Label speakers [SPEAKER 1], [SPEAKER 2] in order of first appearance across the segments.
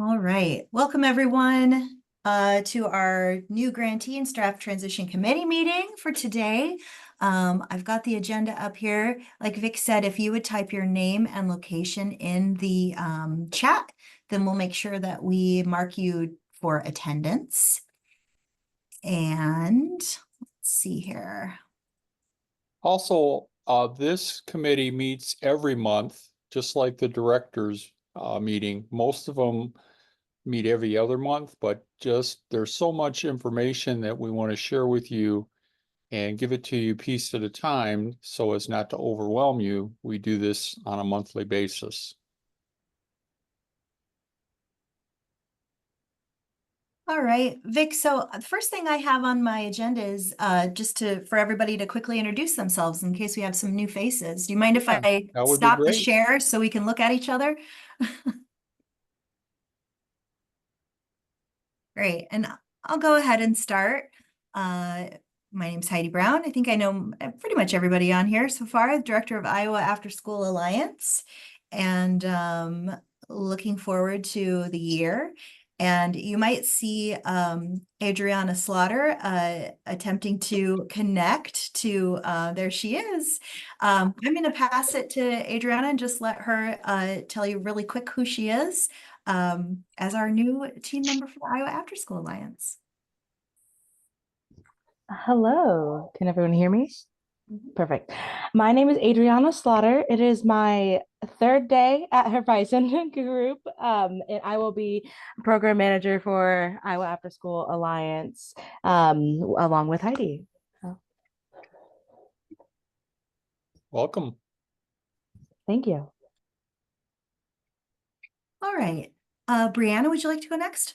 [SPEAKER 1] All right, welcome everyone to our new grantee and staff transition committee meeting for today. I've got the agenda up here. Like Vic said, if you would type your name and location in the chat, then we'll make sure that we mark you for attendance. And let's see here.
[SPEAKER 2] Also, this committee meets every month, just like the directors meeting. Most of them meet every other month, but just there's so much information that we want to share with you and give it to you piece at a time so as not to overwhelm you. We do this on a monthly basis.
[SPEAKER 1] All right, Vic, so the first thing I have on my agenda is just for everybody to quickly introduce themselves in case we have some new faces. Do you mind if I
[SPEAKER 2] that would be
[SPEAKER 1] stop the
[SPEAKER 2] great.
[SPEAKER 1] share so we can look at each other? Great, and I'll go ahead and start. My name's Heidi Brown. I think I know pretty much everybody on here so far, Director of Iowa After School Alliance, and looking forward to the year. And you might see Adriana Slaughter attempting to connect to, there she is. I'm going to pass it to Adriana and just let her tell you really quick who she is as our new team member for the Iowa After School Alliance.
[SPEAKER 3] Hello, can everyone hear me? Perfect. My name is Adriana Slaughter. It is my third day at Horizon Group, and I will be program manager for Iowa After School Alliance, along with Heidi.
[SPEAKER 2] Welcome.
[SPEAKER 3] Thank you.
[SPEAKER 1] All right. Brianna, would you like to go next?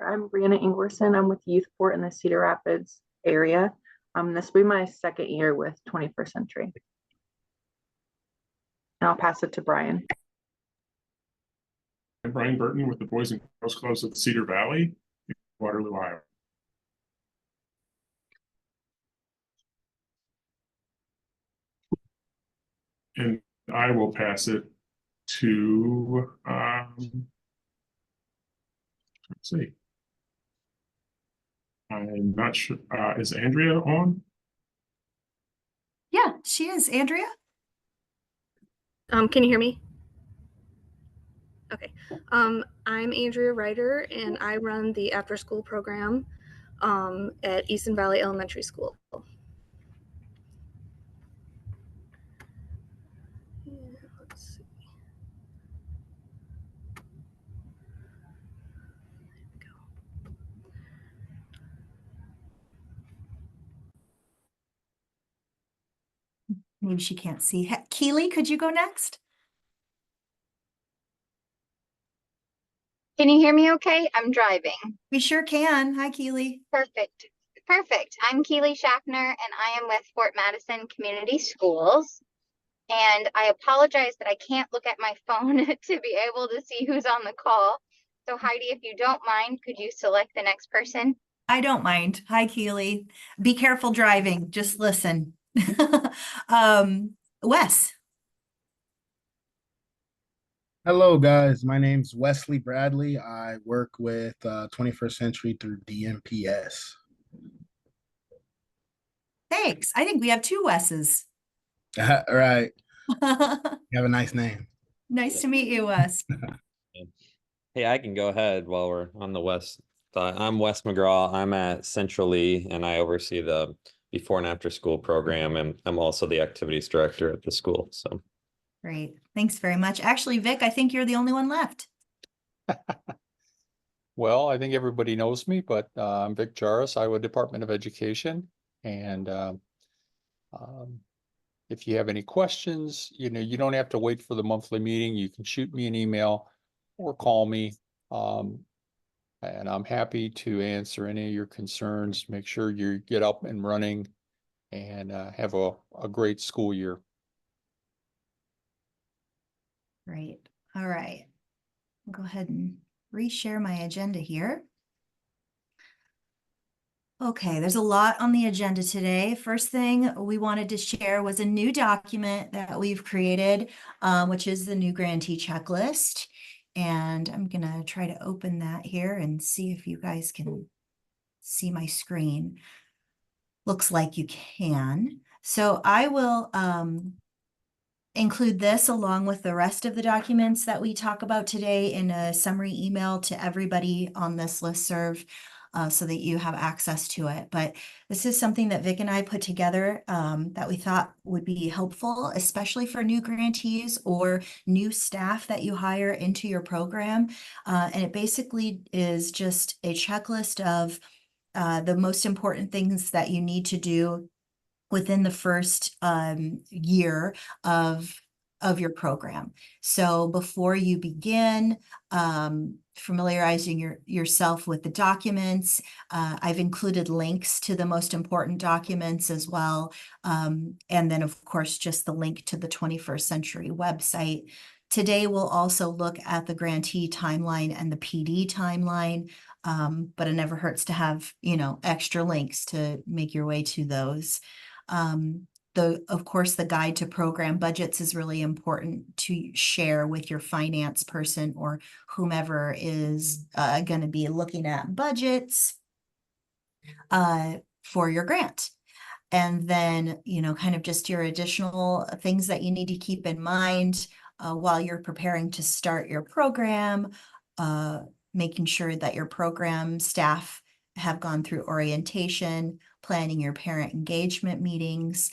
[SPEAKER 4] I'm Brianna Ingwerson. I'm with Youthport in the Cedar Rapids area. This will be my second year with 21st Century. And I'll pass it to Brian.
[SPEAKER 5] I'm Brian Burton with the Boys and Girls Clubs of the Cedar Valley in Waterloo, Iowa. And I will pass it to, let's see. I'm not sure, is Andrea on?
[SPEAKER 1] Yeah, she is. Andrea?
[SPEAKER 6] Can you hear me? Okay. I'm Andrea Ryder, and I run the after school program at Easton Valley Elementary School. Let's see. There we go.
[SPEAKER 1] Maybe she can't see. Keely, could you go next?
[SPEAKER 7] Can you hear me okay? I'm driving.
[SPEAKER 1] We sure can. Hi, Keely.
[SPEAKER 7] Perfect. Perfect. I'm Keely Schaffner, and I am with Fort Madison Community Schools. And I apologize that I can't look at my phone to be able to see who's on the call. So Heidi, if you don't mind, could you select the next person?
[SPEAKER 1] I don't mind. Hi, Keely. Be careful driving. Just listen. Wes.
[SPEAKER 8] Hello, guys. My name's Wesley Bradley. I work with 21st Century through DMPS.
[SPEAKER 1] Thanks. I think we have two Wes's.
[SPEAKER 8] All right. You have a nice name.
[SPEAKER 1] Nice to meet you, Wes.
[SPEAKER 9] Hey, I can go ahead while we're on the West side. I'm Wes McGraw. I'm at Central Lee, and I oversee the before and after school program, and I'm also the activities director at the school. So
[SPEAKER 1] Great. Thanks very much. Actually, Vic, I think you're the only one left.
[SPEAKER 2] Well, I think everybody knows me, but I'm Vic Jarvis, Iowa Department of Education. And if you have any questions, you don't have to wait for the monthly meeting. You can shoot me an email or call me. And I'm happy to answer any of your concerns. Make sure you get up and running and have a great school year.
[SPEAKER 1] Great. All right. I'll go ahead and reshare my agenda here. Okay, there's a lot on the agenda today. First thing we wanted to share was a new document that we've created, which is the new grantee checklist. And I'm gonna try to open that here and see if you guys can see my screen. Looks like you can. So I will include this along with the rest of the documents that we talk about today in a summary email to everybody on this listserv, so that you have access to it. But this is something that Vic and I put together that we thought would be helpful, especially for new grantees or new staff that you hire into your program. And it basically is just a checklist of the most important things that you need to do within the first year of your program. So before you begin familiarizing yourself with the documents, I've included links to the most important documents as well. And then of course, just the link to the 21st Century website. Today, we'll also look at the grantee timeline and the PD timeline, but it never hurts to have, extra links to make your way to those. Of course, the guide to program budgets is really important to share with your finance person or whomever is going to be looking at budgets for your grant. And then, kind of just your additional things that you need to keep in mind while you're preparing to start your program, making sure that your program staff have gone through orientation, planning your parent engagement meetings.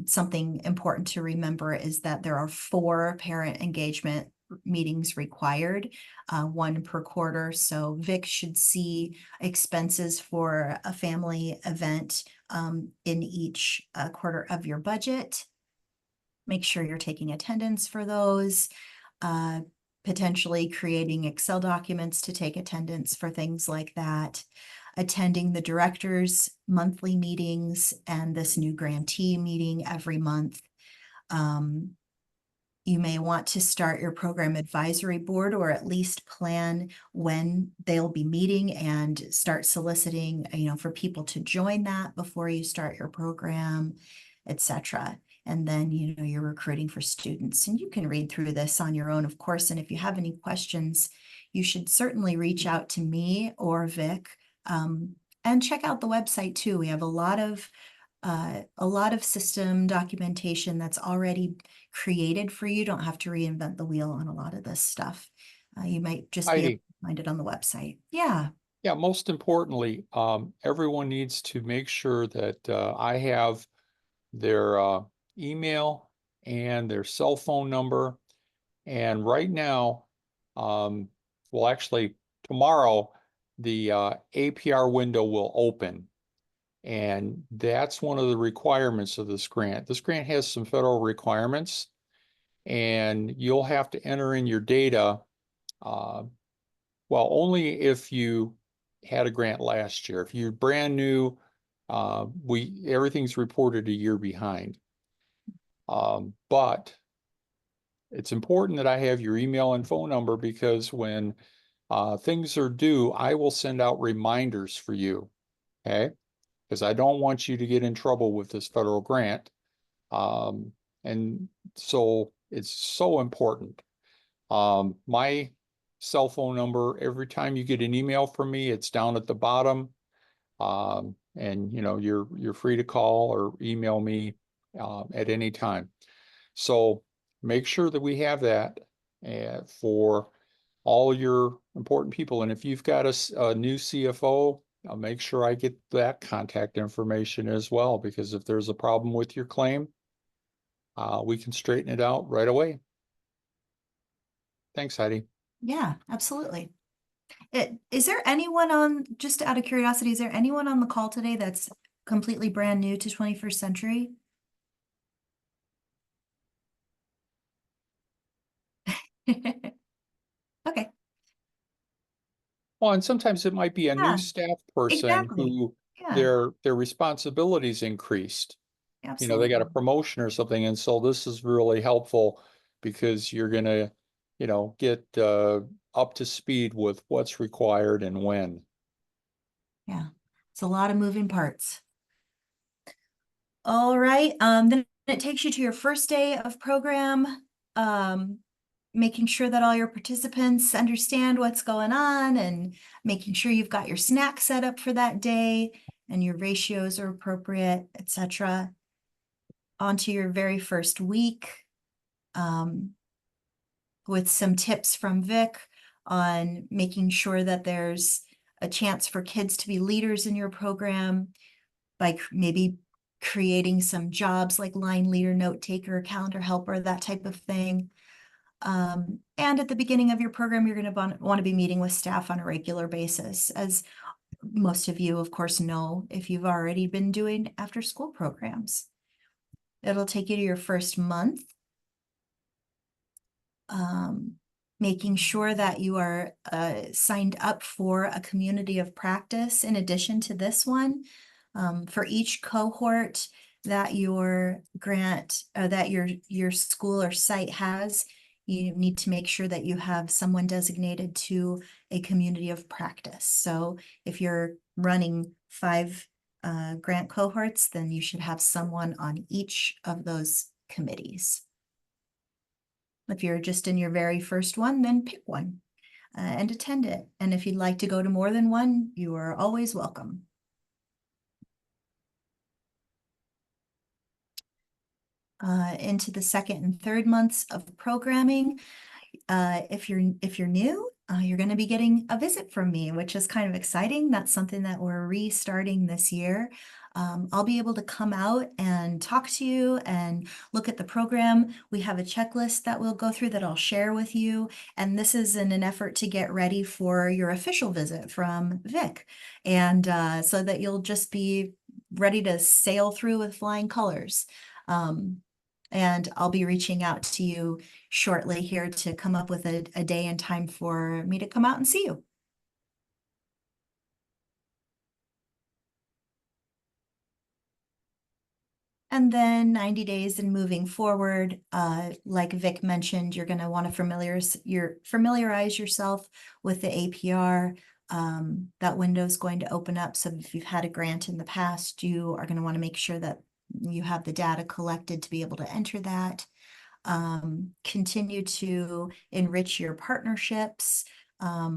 [SPEAKER 1] Something important to remember is that there are 4 parent engagement meetings required, 1 per quarter. So Vic should see expenses for a family event in each quarter of your budget. Make sure you're taking attendance for those, potentially creating Excel documents to take attendance for things like that, attending the director's monthly meetings and this new grantee meeting every month. You may want to start your program advisory board or at least plan when they'll be meeting and start soliciting, for people to join that before you start your program, etc. And then, you're recruiting for students, and you can read through this on your own, of course. And if you have any questions, you should certainly reach out to me or Vic, and check out the website too. We have a lot of system documentation that's already created for you. Don't have to reinvent the wheel on a lot of this stuff. You might just be able to find it on the website. Yeah.
[SPEAKER 2] Yeah, most importantly, everyone needs to make sure that I have their email and their cell phone number. And right now, well, actually, tomorrow, the APR window will open. And that's one of the requirements of this grant. This grant has some federal requirements, and you'll have to enter in your data. Well, only if you had a grant last year. If you're brand new, everything's reported a year behind. But it's important that I have your email and phone number, because when things are due, I will send out reminders for you. Okay? Because I don't want you to get in trouble with this federal grant. And so it's so important. My cell phone number, every time you get an email from me, it's down at the bottom. And you're free to call or email me at any time. So make sure that we have that for all your important people. And if you've got a new CFO, I'll make sure I get that contact information as well, because if there's a problem with your claim, we can straighten it out right away. Thanks, Heidi.
[SPEAKER 1] Yeah, absolutely. Is there anyone just out of curiosity, is there anyone on the call today that's completely brand new to 21st Century? Okay.
[SPEAKER 2] Well, and sometimes it might be a
[SPEAKER 1] Yeah,
[SPEAKER 2] new staff person
[SPEAKER 1] exactly.
[SPEAKER 2] who
[SPEAKER 1] Yeah,
[SPEAKER 2] their responsibilities increased. They got
[SPEAKER 1] absolutely.
[SPEAKER 2] a promotion or something. And so this is really helpful, because you're going to, get up to speed with what's required and when.
[SPEAKER 1] Yeah, it's a lot of moving parts. All right, then it takes you to your first day of program. making sure that all your participants understand what's going on and making sure you've got your snack set up for that day and your ratios are appropriate, etc. On to your very first week, with some tips from Vic on making sure that there's a chance for kids to be leaders in your program by maybe creating some jobs like line leader, note taker, calendar helper, that type of thing. And at the beginning of your program, you're going to want to be meeting with staff on a regular basis, as most of you, of course, know if you've already been doing after school programs. It'll take you to your first month. Making sure that you are signed up for a community of practice in addition to this one. For each cohort that your grant that your school or site has, you need to make sure that you have someone designated to a community of practice. So if you're running 5 grant cohorts, then you should have someone on each of those committees. If you're just in your very first one, then pick one and attend it. And if you'd like to go to more than one, you are always welcome. Into the second and third months of programming. If you're new, you're going to be getting a visit from me, which is kind of exciting. That's something that we're restarting this year. I'll be able to come out and talk to you and look at the program. We have a checklist that we'll go through that I'll share with you. And this is in an effort to get ready for your official visit from Vic. And so that you'll just be ready to sail through with flying colors. And I'll be reaching out to you shortly here to come up with a day and time for me to come out and see you. And then 90 days and moving forward, like Vic mentioned, you're going to want to familiarize yourself with the APR. That window is going to open up. So if you've had a grant in the past, you are going to want to make sure that you have the data collected to be able to enter that. Continue to enrich your partnerships. I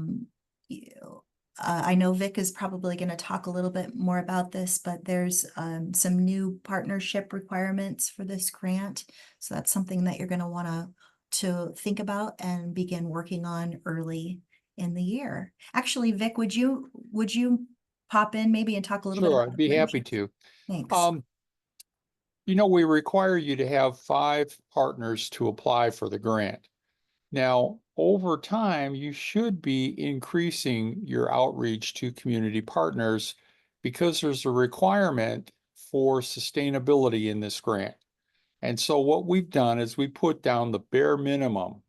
[SPEAKER 1] know Vic is probably going to talk a little bit more about this, but there's some new partnership requirements for this grant. So that's something that you're going to want to think about and begin working on early in the year. Actually, Vic, would you pop in maybe and talk a little bit
[SPEAKER 2] Sure,
[SPEAKER 1] about
[SPEAKER 2] I'd be happy
[SPEAKER 1] partnerships?
[SPEAKER 2] to.
[SPEAKER 1] Thanks.
[SPEAKER 2] We require you to have 5 partners to apply for the grant. Now, over time, you should be increasing your outreach to community partners because there's a requirement for sustainability in this grant. And so what we've done is we put down the bare minimum.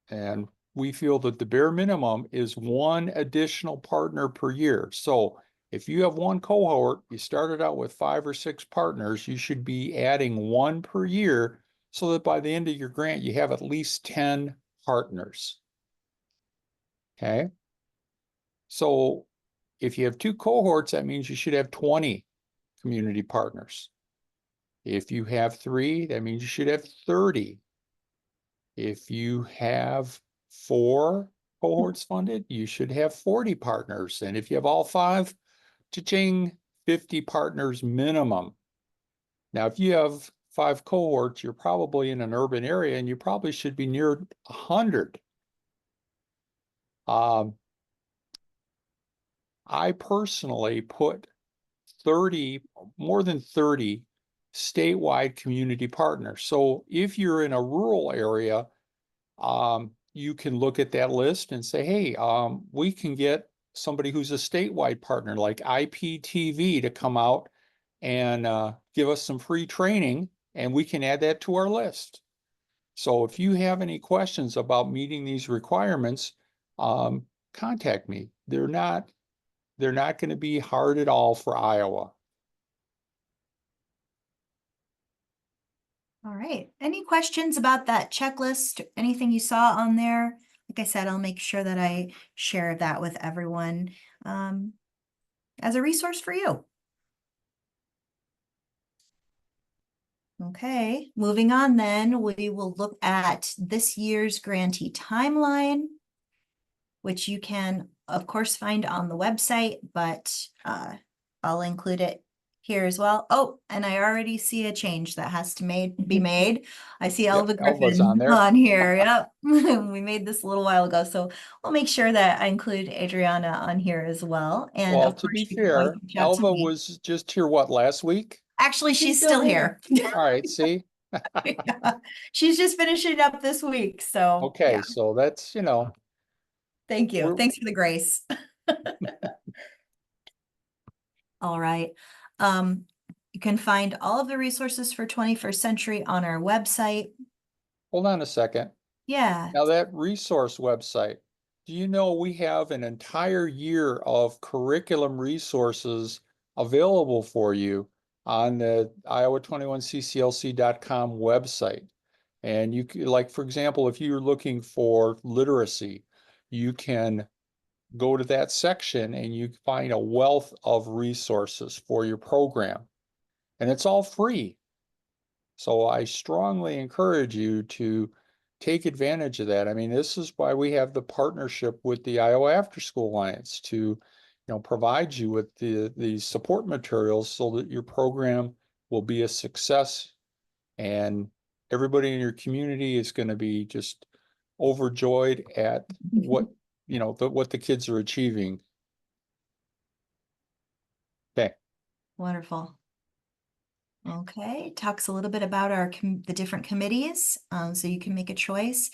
[SPEAKER 2] And we feel that the bare minimum is 1 additional partner per year. So if you have 1 cohort, you started out with 5 or 6 partners, you should be adding 1 per year so that by the end of your grant, you have at least 10 partners. Okay. So if you have 2 cohorts, that means you should have 20 community partners. If you have 3, that means you should have 30. If you have 4 cohorts funded, you should have 40 partners. And if you have all 5, cha-ching, 50 partners minimum. Now, if you have 5 cohorts, you're probably in an urban area and you probably should be near 100. I personally put 30, more than 30 statewide community partners. So if you're in a rural area, you can look at that list and say, hey, we can get somebody who's a statewide partner like IPTV to come out and give us some free training, and we can add that to our list. So if you have any questions about meeting these requirements, contact me. They're not going to be hard at all for Iowa.
[SPEAKER 1] All right. Any questions about that checklist? Anything you saw on there? Like I said, I'll make sure that I share that with everyone as a resource for you. Okay, moving on then, we will look at this year's grantee timeline, which you can, of course, find on the website, but I'll include it here as well. Oh, and I already see a change that has to be made. I see
[SPEAKER 2] Yep,
[SPEAKER 1] Elva
[SPEAKER 2] Elva's
[SPEAKER 1] Griffin
[SPEAKER 2] on there.
[SPEAKER 1] on here. Yep, we made this a little while ago, so we'll make sure that I include Adriana on here as well. And
[SPEAKER 2] Well,
[SPEAKER 1] of
[SPEAKER 2] to
[SPEAKER 1] course,
[SPEAKER 2] be
[SPEAKER 1] you can always
[SPEAKER 2] fair,
[SPEAKER 1] reach out to
[SPEAKER 2] Elva
[SPEAKER 1] me.
[SPEAKER 2] was just here, what, last week?
[SPEAKER 1] Actually, she's still here.
[SPEAKER 2] All right, see?
[SPEAKER 1] Yeah. She's just finishing up this week, so
[SPEAKER 2] Okay,
[SPEAKER 1] yeah.
[SPEAKER 2] so that's,
[SPEAKER 1] Thank you.
[SPEAKER 2] we're-
[SPEAKER 1] Thanks for the grace. All right. You can find all of the resources for 21st Century on our website.
[SPEAKER 2] hold on a second.
[SPEAKER 1] Yeah.
[SPEAKER 2] Now that resource website, do you know we have an entire year of curriculum resources available for you on the iowa21cclc.com website? And you could, like, for example, if you're looking for literacy, you can go to that section and you find a wealth of resources for your program. And it's all free. So I strongly encourage you to take advantage of that. I mean, this is why we have the partnership with the Iowa After School Alliance to, provide you with the support materials so that your program will be a success and everybody in your community is going to be just overjoyed at what, what the kids are achieving. Okay.
[SPEAKER 1] Wonderful. Okay, talks a little bit about the different committees, so you can make a choice.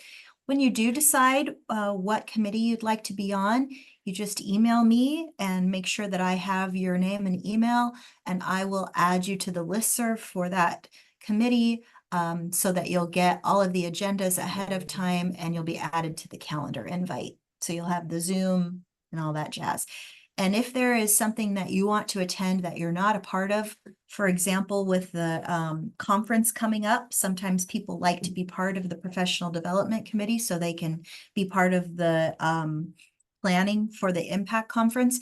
[SPEAKER 1] When you do decide what committee you'd like to be on, you just email me and make sure that I have your name and email, and I will add you to the listserv for that committee, so that you'll get all of the agendas ahead of time and you'll be added to the calendar invite. So you'll have the Zoom and all that jazz. And if there is something that you want to attend that you're not a part of, for example, with the conference coming up, sometimes people like to be part of the professional development committee so they can be part of the planning for the impact conference.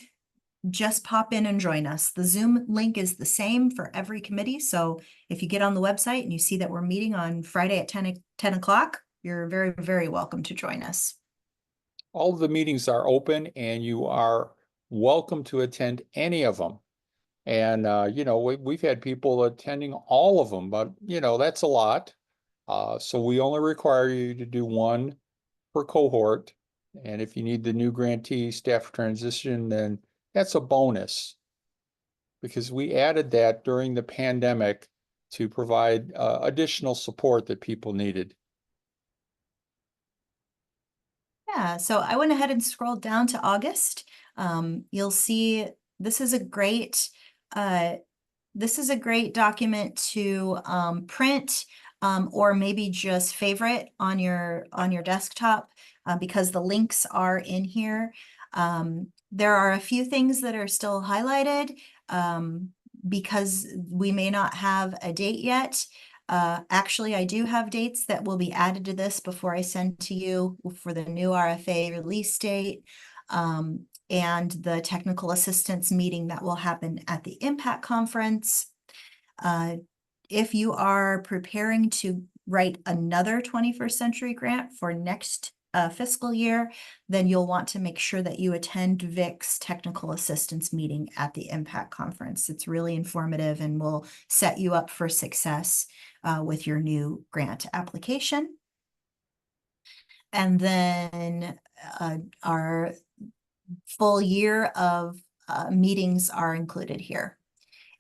[SPEAKER 1] Just pop in and join us. The Zoom link is the same for every committee. So if you get on the website and you see that we're meeting on Friday at 10 o'clock, you're very, very welcome to join us.
[SPEAKER 2] All of the meetings are open and you are welcome to attend any of them. And, we've had people attending all of them, but, that's a lot. So we only require you to do one per cohort. And if you need the new grantee staff transition, then that's a bonus. Because we added that during the pandemic to provide additional support that people needed.
[SPEAKER 1] Yeah, so I went ahead and scrolled down to August. You'll see this is a great document to print or maybe just favorite on your desktop because the links are in here. There are a few things that are still highlighted because we may not have a date yet. Actually, I do have dates that will be added to this before I send to you for the new RFA release date and the technical assistance meeting that will happen at the Impact Conference. If you are preparing to write another 21st Century grant for next fiscal year, then you'll want to make sure that you attend Vic's technical assistance meeting at the Impact Conference. It's really informative and will set you up for success with your new grant application. And then our full year of meetings are included here.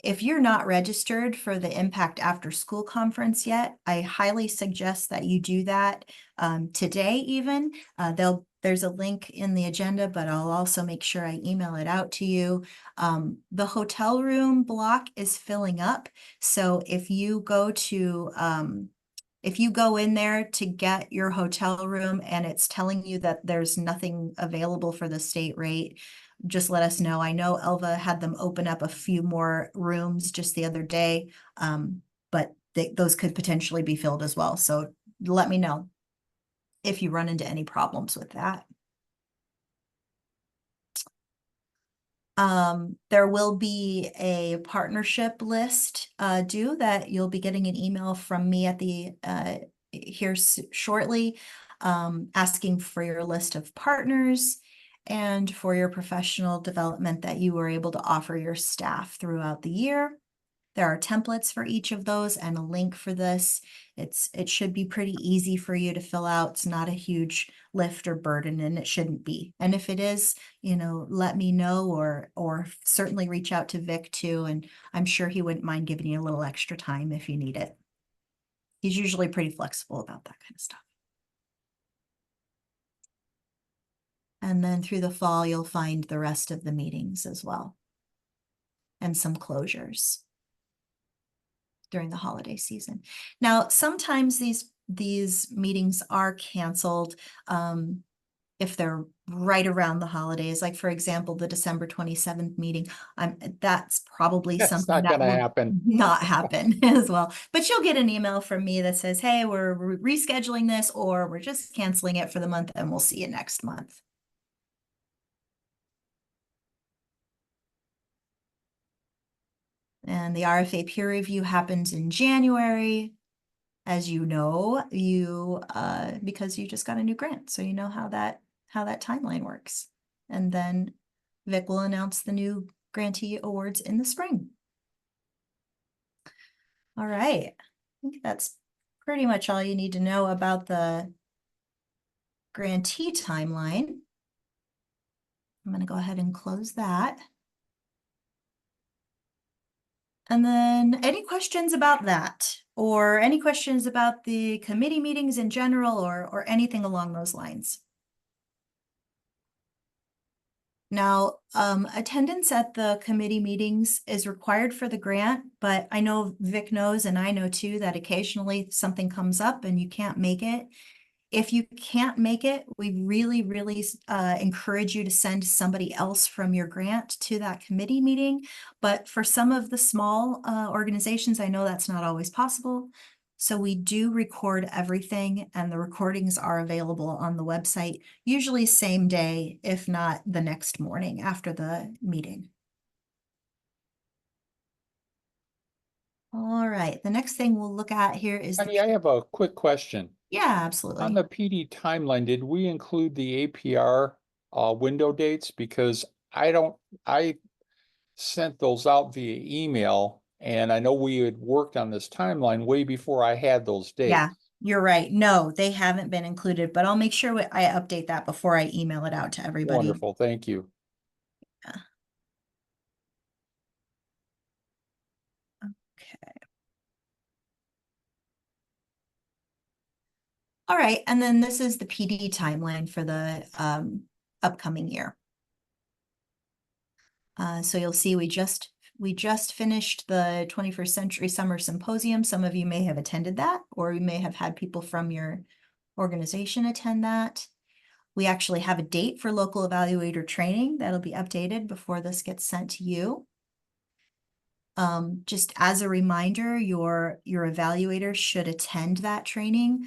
[SPEAKER 1] If you're not registered for the Impact After School Conference yet, I highly suggest that you do that today even. There's a link in the agenda, but I'll also make sure I email it out to you. The hotel room block is filling up. So if you go in there to get your hotel room and it's telling you that there's nothing available for the state rate, just let us know. I know Elva had them open up a few more rooms just the other day, but those could potentially be filled as well. So let me know if you run into any problems with that. There will be a partnership list due that you'll be getting an email from me at the here shortly, asking for your list of partners and for your professional development that you were able to offer your staff throughout the year. There are templates for each of those and a link for this. It should be pretty easy for you to fill out. It's not a huge lift or burden, and it shouldn't be. And if it is, let me know, or certainly reach out to Vic too, and I'm sure he wouldn't mind giving you a little extra time if you need it. He's usually pretty flexible about that kind of stuff. And then through the fall, you'll find the rest of the meetings as well, and some closures during the holiday season. Now, sometimes these meetings are canceled if they're right around the holidays. Like, for example, the December 27th meeting, that's probably
[SPEAKER 2] That's
[SPEAKER 1] something
[SPEAKER 2] not
[SPEAKER 1] that
[SPEAKER 2] gonna
[SPEAKER 1] will
[SPEAKER 2] happen.
[SPEAKER 1] not happen as well. But you'll get an email from me that says, hey, we're rescheduling this, or we're just canceling it for the month and we'll see you next month. And the RFA peer review happens in January. As you know, because you just got a new grant, so you know how that timeline works. And then Vic will announce the new grantee awards in the spring. All right, I think that's pretty much all you need to know about the grantee timeline. I'm going to go ahead and close that. And then any questions about that, or any questions about the committee meetings in general, or anything along those lines? Now, attendance at the committee meetings is required for the grant, but I know Vic knows, and I know too, that occasionally something comes up and you can't make it. If you can't make it, we really, really encourage you to send somebody else from your grant to that committee meeting. But for some of the small organizations, I know that's not always possible. So we do record everything, and the recordings are available on the website, usually same day, if not the next morning after the meeting. All right, the next thing we'll look at here is
[SPEAKER 2] Honey, I have a quick question.
[SPEAKER 1] yeah,
[SPEAKER 2] On
[SPEAKER 1] absolutely.
[SPEAKER 2] the PD timeline, did we include the APR window dates? Because I sent those out via email, and I know we had worked on this timeline way before I had those
[SPEAKER 1] Yeah,
[SPEAKER 2] dates.
[SPEAKER 1] you're right. No, they haven't been included, but I'll make sure I update that before I email it out to everybody.
[SPEAKER 2] Wonderful, thank you.
[SPEAKER 1] Okay. All right, and then this is the PD timeline for the upcoming year. So you'll see we just finished the 21st Century Summer Symposium. Some of you may have attended that, or you may have had people from your organization attend that. We actually have a date for local evaluator training that'll be updated before this gets sent to you. Just as a reminder, your evaluator should attend that training.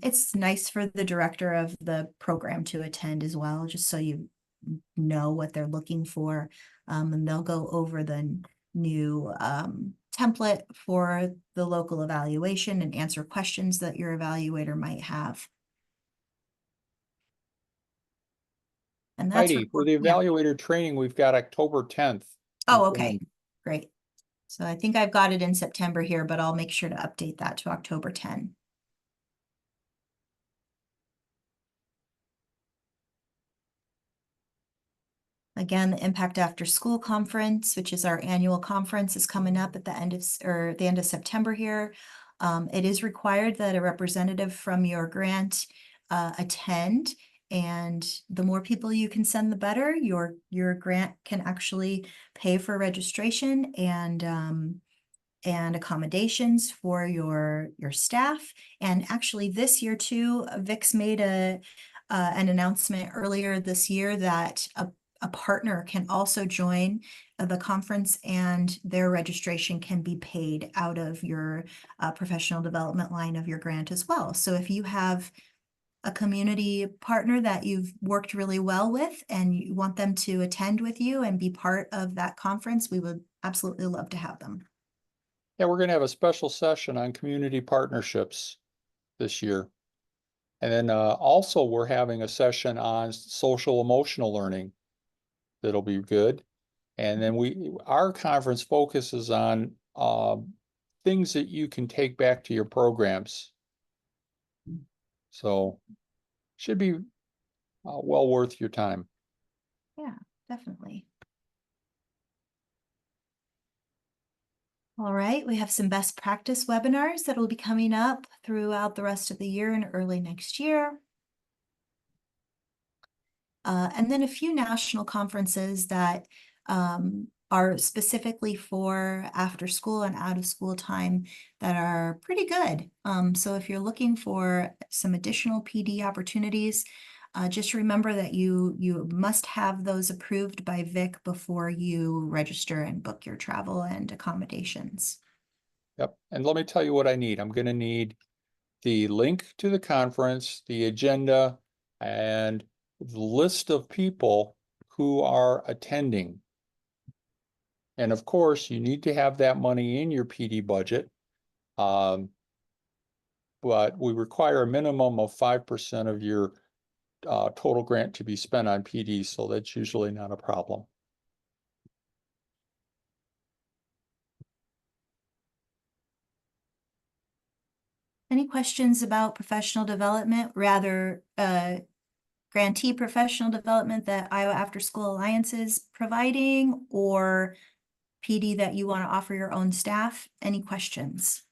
[SPEAKER 1] It's nice for the director of the program to attend as well, just so you know what they're looking for. And they'll go over the new template for the local evaluation and answer questions that your evaluator might have. And that's
[SPEAKER 2] Heidi, for the evaluator training, we've got October 10th.
[SPEAKER 1] Oh, okay, great. So I think I've got it in September here, but I'll make sure to update that to October 10. Again, the Impact After School Conference, which is our annual conference, is coming up at the end of September here. It is required that a representative from your grant attend, and the more people you can send, the better. Your grant can actually pay for registration and accommodations for your staff. And actually this year too, Vic's made an announcement earlier this year that a partner can also join the conference, and their registration can be paid out of your professional development line of your grant as well. So if you have a community partner that you've worked really well with and you want them to attend with you and be part of that conference, we would absolutely love to have them.
[SPEAKER 2] Yeah, we're gonna have a special session on community partnerships this year. And then also we're having a session on social emotional learning. That'll be good. And then our conference focuses on things that you can take back to your programs. So should be well worth your time.
[SPEAKER 1] Yeah, definitely. All right, we have some best practice webinars that will be coming up throughout the rest of the year and early next year. And then a few national conferences that are specifically for after school and out of school time that are pretty good. So if you're looking for some additional PD opportunities, just remember that you must have those approved by Vic before you register and book your travel and accommodations.
[SPEAKER 2] Yep. And let me tell you what I need. I'm going to need the link to the conference, the agenda, and the list of people who are attending. And of course, you need to have that money in your PD budget. But we require a minimum of 5% of your total grant to be spent on PD, so that's usually not a problem.
[SPEAKER 1] Any questions about professional development, rather grantee professional development that Iowa After School Alliance is providing, or PD that you want to offer your own staff? Any questions?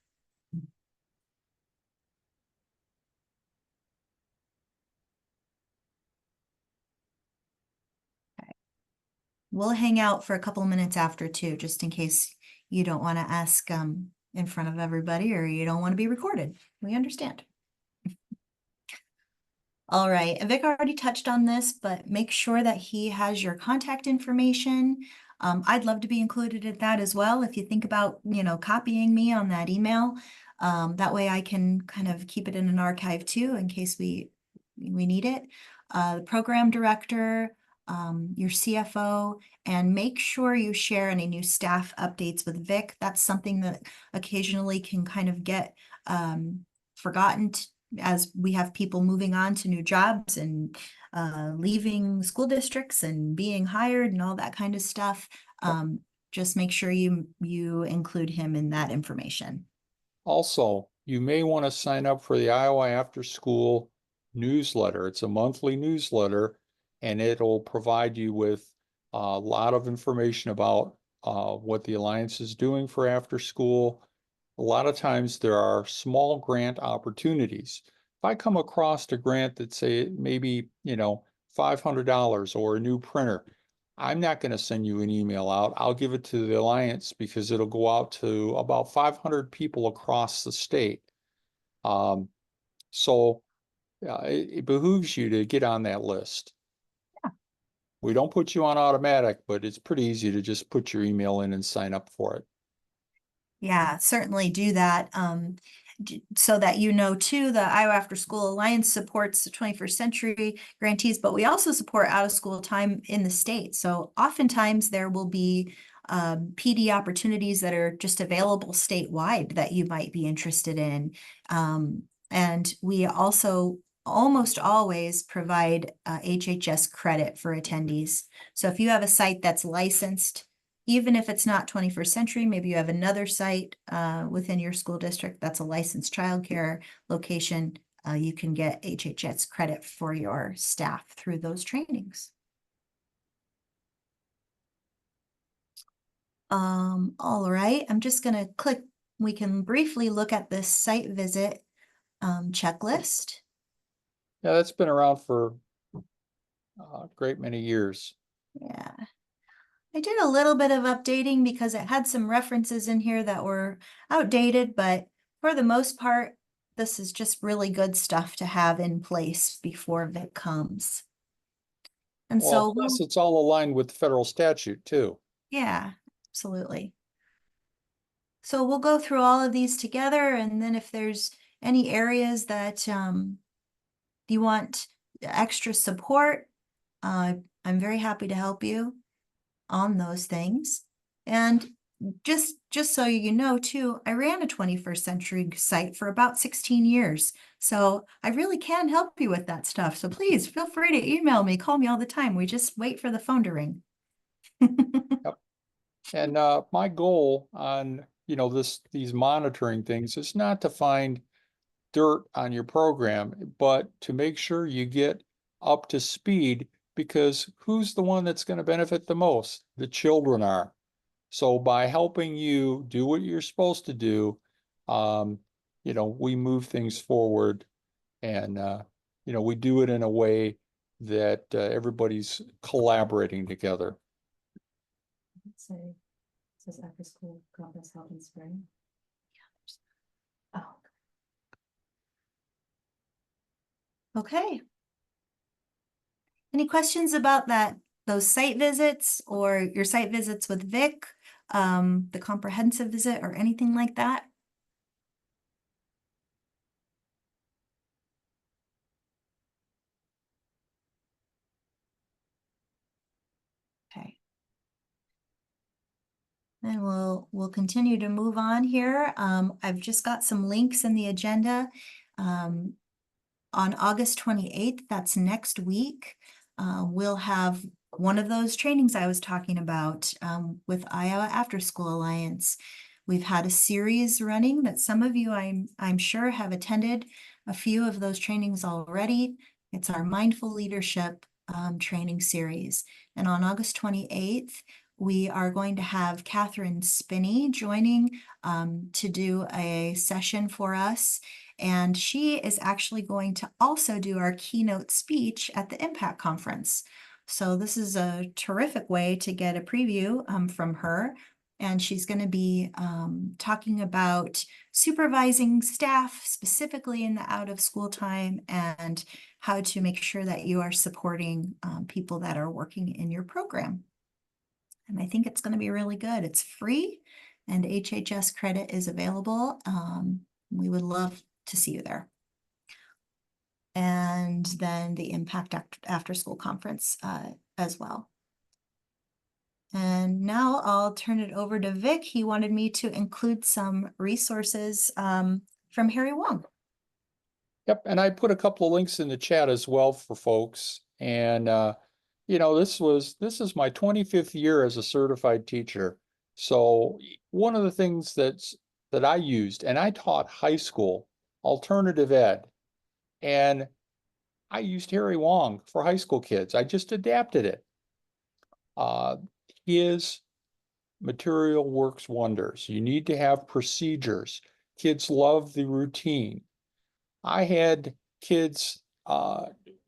[SPEAKER 1] Okay. We'll hang out for a couple minutes after too, just in case you don't want to ask in front of everybody or you don't want to be recorded. We understand. All right, Vic already touched on this, but make sure that he has your contact information. I'd love to be included in that as well. If you think about, copying me on that email, that way I can kind of keep it in an archive too, in case we need it. The program director, your CFO, and make sure you share any new staff updates with Vic. That's something that occasionally can kind of get forgotten as we have people moving on to new jobs and leaving school districts and being hired and all that kind of stuff. Just make sure you include him in that information.
[SPEAKER 2] Also, you may want to sign up for the Iowa After School newsletter. It's a monthly newsletter, and it'll provide you with a lot of information about what the Alliance is doing for after school. A lot of times there are small grant opportunities. If I come across a grant that say maybe, $500 or a new printer, I'm not going to send you an email out. I'll give it to the Alliance because it'll go out to about 500 people across the state. So it behooves you to get on that list.
[SPEAKER 1] Yeah.
[SPEAKER 2] We don't put you on automatic, but it's pretty easy to just put your email in and sign up for it.
[SPEAKER 1] Yeah, certainly do that. So that too, the Iowa After School Alliance supports the 21st century grantees, but we also support out of school time in the state. So oftentimes there will be PD opportunities that are just available statewide that you might be interested in. And we also almost always provide HHS credit for attendees. So if you have a site that's licensed, even if it's not 21st century, maybe you have another site within your school district that's a licensed childcare location, you can get HHS credit for your staff through those trainings. All right, I'm just gonna click, we can briefly look at this site visit checklist.
[SPEAKER 2] Yeah, that's been around for a great many years.
[SPEAKER 1] Yeah. I did a little bit of updating because it had some references in here that were outdated, but for the most part, this is just really good stuff to have in place before Vic comes. And
[SPEAKER 2] Well, plus it's all aligned with federal statute too.
[SPEAKER 1] Yeah, absolutely. So we'll go through all of these together, and then if there's any areas that you want extra support, I'm very happy to help you on those things. And just so you know too, I ran a 21st century site for about 16 years. So I really can help you with that stuff. So please feel free to email me, call me all the time. We just wait for the phone to ring.
[SPEAKER 2] And my goal on, these monitoring things is not to find dirt on your program, but to make sure you get up to speed, because who's the one that's going to benefit the most? The children are. So by helping you do what you're supposed to do, we move things forward, and we do it in a way that everybody's collaborating together.
[SPEAKER 1] Let's say, it says after school conference held in spring. Oh. Okay. Any questions about those site visits or your site visits with Vic, the comprehensive visit or anything like that? Okay. And we'll continue to move on here. I've just got some links in the agenda. On August 28th, that's next week, we'll have one of those trainings I was talking about with Iowa After School Alliance. We've had a series running that some of you I'm sure have attended a few of those trainings already. It's our Mindful Leadership training series. And on August 28th, we are going to have Catherine Spinney joining to do a session for us. And she is actually going to also do our keynote speech at the Impact Conference. So this is a terrific way to get a preview from her. And she's going to be talking about supervising staff, specifically in the out of school time, and how to make sure that you are supporting people that are working in your program. And I think it's going to be really good. It's free and HHS credit is available. We would love to see you there. And then the Impact After School Conference as well. And now I'll turn it over to Vic. He wanted me to include some resources from Harry Wong.
[SPEAKER 2] Yep, and I put a couple of links in the chat as well for folks. And this is my 25th year as a certified teacher. So one of the things that I used, and I taught high school alternative ed, and I used Harry Wong for high school kids. I just adapted it. His material works wonders. You need to have procedures. Kids love the routine. I had kids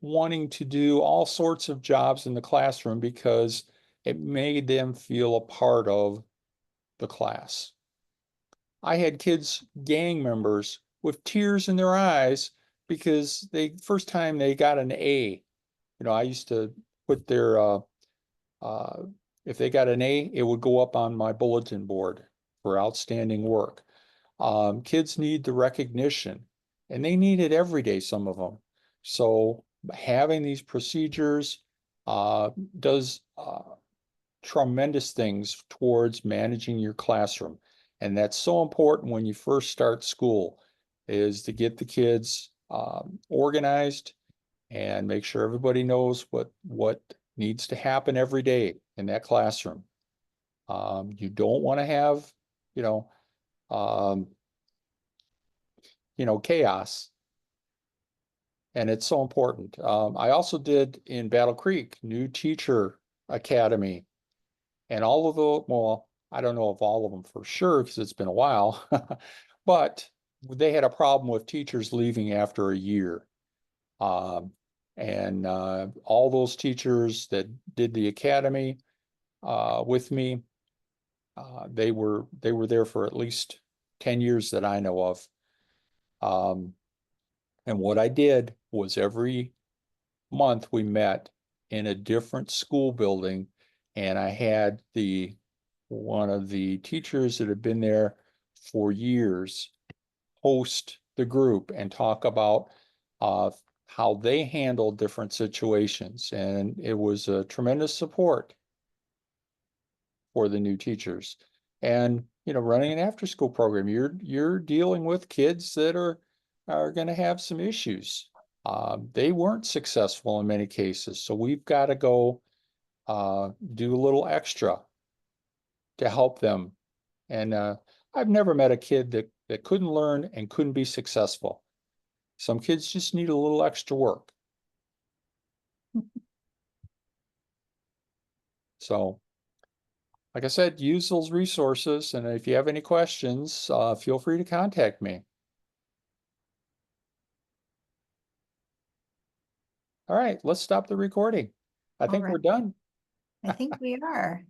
[SPEAKER 2] wanting to do all sorts of jobs in the classroom because it made them feel a part of the class. I had kids, gang members, with tears in their eyes because first time they got an A. I used to put their if they got an A, it would go up on my bulletin board for outstanding work. Kids need the recognition, and they need it every day, some of them. So having these procedures does tremendous things towards managing your classroom. And that's so important when you first start school, is to get the kids organized and make sure everybody knows what needs to happen every day in that classroom. You don't want to have, chaos. And it's so important. I also did in Battle Creek, new teacher academy, and all of the, well, I don't know of all of them for sure because it's been a while, but they had a problem with teachers leaving after a year. And all those teachers that did the academy with me, they were there for at least 10 years that I know of. And what I did was every month we met in a different school building, and I had one of the teachers that had been there for years host the group and talk about how they handled different situations. And it was a tremendous support for the new teachers. And, you know, running an after-school program, you're dealing with kids that are going to have some issues. They weren't successful in many cases, so we've got to go do a little extra to help them. And I've never met a kid that couldn't learn and couldn't be successful. Some kids just need a little extra work. So, like I said, use those resources, and if you have any questions, feel free to contact me. All right, let's stop the recording. I think we're
[SPEAKER 1] right.
[SPEAKER 2] done.
[SPEAKER 1] I think we are.